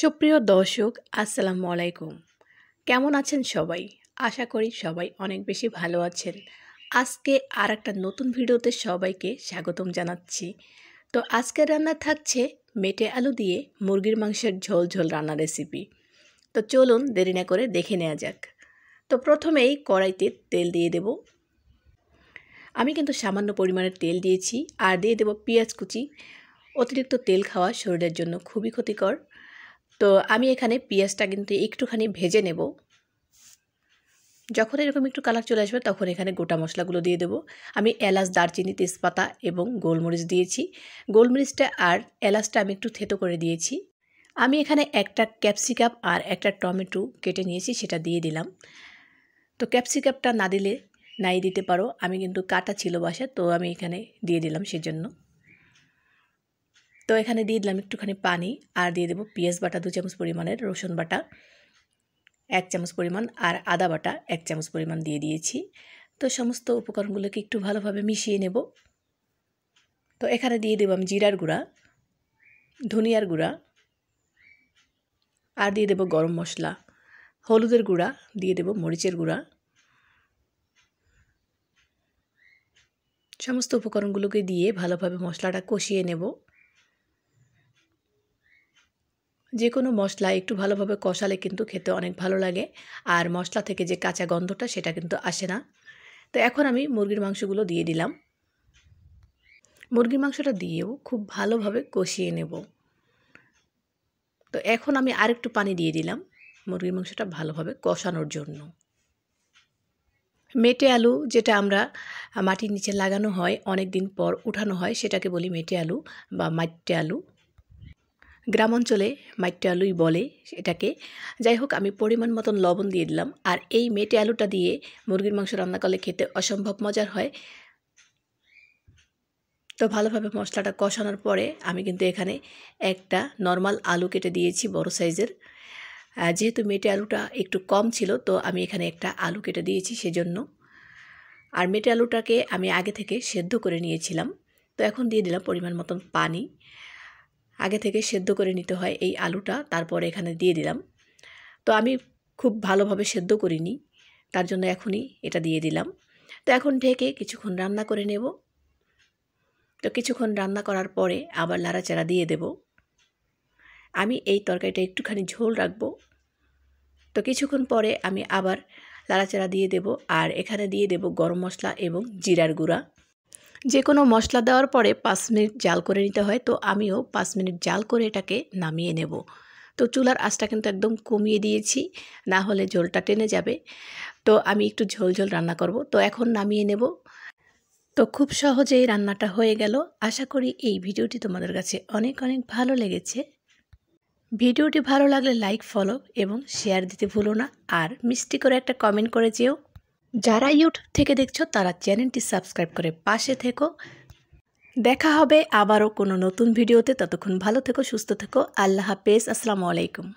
সুপ্রিয় দর্শক, আসসালামু আলাইকুম। কেমন আছেন সবাই? আশা করি সবাই অনেক বেশি ভালো আছেন। আজকে আর একটা নতুন ভিডিওতে সবাইকে স্বাগতম জানাচ্ছি। তো আজকের রান্না থাকছে মেটে আলু দিয়ে মুরগির মাংসের ঝোল ঝোল রান্না রেসিপি। তো চলুন দেরি না করে দেখে নেওয়া যাক। তো প্রথমেই কড়াইতে তেল দিয়ে দেব। আমি কিন্তু সামান্য পরিমাণের তেল দিয়েছি আর দিয়ে দেব পেঁয়াজ কুচি। অতিরিক্ত তেল খাওয়া শরীরের জন্য খুবই ক্ষতিকর। তো আমি এখানে পেঁয়াজটা কিন্তু একটুখানি ভেজে নেব। যখন এরকম একটু কালার চলে আসবে তখন এখানে গোটা মশলাগুলো দিয়ে দেব। আমি এলাচ, দারচিনি, তেজপাতা এবং গোলমরিচ দিয়েছি। গোলমরিচটা আর এলাচটা আমি একটু থেতো করে দিয়েছি। আমি এখানে একটা ক্যাপসিকাম আর একটা টমেটো কেটে নিয়েছি, সেটা দিয়ে দিলাম। তো ক্যাপসিকামটা না দিলে নাই দিতে পারো, আমি কিন্তু কাটা ছিল বাসায়, তো আমি এখানে দিয়ে দিলাম সেজন্য। তো এখানে দিয়ে দিলাম একটুখানি পানি আর দিয়ে দেবো পেঁয়াজ বাটা 2 চামচ পরিমাণের, রসুন বাটা 1 চামচ পরিমাণ আর আদা বাটা 1 চামচ পরিমাণ দিয়ে দিয়েছি। তো সমস্ত উপকরণগুলোকে একটু ভালোভাবে মিশিয়ে নেব। তো এখানে দিয়ে দেব আমি জিরার গুঁড়া, ধনিয়ার গুঁড়া আর দিয়ে দেব গরম মশলা, হলুদের গুঁড়া, দিয়ে দেব মরিচের গুঁড়া। সমস্ত উপকরণগুলোকে দিয়ে ভালোভাবে মশলাটা কষিয়ে নেব। যে কোনো মশলা একটু ভালোভাবে কষালে কিন্তু খেতে অনেক ভালো লাগে, আর মশলা থেকে যে কাঁচা গন্ধটা সেটা কিন্তু আসে না। তো এখন আমি মুরগির মাংসগুলো দিয়ে দিলাম। মুরগির মাংসটা দিয়েও খুব ভালোভাবে কষিয়ে নেব। তো এখন আমি আরেকটু পানি দিয়ে দিলাম মুরগির মাংসটা ভালোভাবে কষানোর জন্য। মেটে আলু যেটা আমরা মাটির নিচে লাগানো হয়, অনেক দিন পর উঠানো হয়, সেটাকে বলি মেটে আলু বা মাইটে আলু। গ্রাম অঞ্চলে মাইটে আলুই বলে এটাকে। যাই হোক, আমি পরিমাণ মতন লবণ দিয়ে দিলাম। আর এই মেটে আলুটা দিয়ে মুরগির মাংস রান্না করলে খেতে অসম্ভব মজার হয়। তো ভালোভাবে মশলাটা কষানোর পরে আমি কিন্তু এখানে একটা নর্মাল আলু কেটে দিয়েছি, বড় সাইজের। যেহেতু মেটে আলুটা একটু কম ছিল, তো আমি এখানে একটা আলু কেটে দিয়েছি সেজন্য। আর মেটে আলুটাকে আমি আগে থেকে সেদ্ধ করে নিয়েছিলাম। তো এখন দিয়ে দিলাম পরিমাণ মতন পানি। আগে থেকে সেদ্ধ করে নিতে হয় এই আলুটা, তারপরে এখানে দিয়ে দিলাম। তো আমি খুব ভালোভাবে সেদ্ধ করিনি, তার জন্য এখনই এটা দিয়ে দিলাম। তো এখন ঢেকে কিছুক্ষণ রান্না করে নেব। তো কিছুক্ষণ রান্না করার পরে আবার নাড়াচাড়া দিয়ে দেব। আমি এই তরকারিটা একটুখানি ঝোল রাখবো। তো কিছুক্ষণ পরে আমি আবার নাড়াচাড়া দিয়ে দেব। আর এখানে দিয়ে দেব গরম মশলা এবং জিরার গুঁড়া। যে কোনো মশলা দেওয়ার পরে 5 মিনিট জাল করে নিতে হয়, তো আমিও 5 মিনিট জাল করে এটাকে নামিয়ে নেব। তো চুলার আঁচটা কিন্তু একদম কমিয়ে দিয়েছি, না হলে ঝোলটা টেনে যাবে। তো আমি একটু ঝোল ঝোল রান্না করব। তো এখন নামিয়ে নেব। তো খুব সহজেই রান্নাটা হয়ে গেল। আশা করি এই ভিডিওটি তোমাদের কাছে অনেক অনেক ভালো লেগেছে। ভিডিওটি ভালো লাগলে লাইক, ফলো এবং শেয়ার দিতে ভুলো না। আর মিষ্টি করে একটা কমেন্ট করে যেও। যারা ইউটিউব থেকে দেখছো তারা চ্যানেলটি সাবস্ক্রাইব করে পাশে থেকো। দেখা হবে আবারও কোনো নতুন ভিডিওতে। ততক্ষণ ভালো থেকো, সুস্থ থেকো। আল্লাহ হাফেজ। আসসালামু আলাইকুম।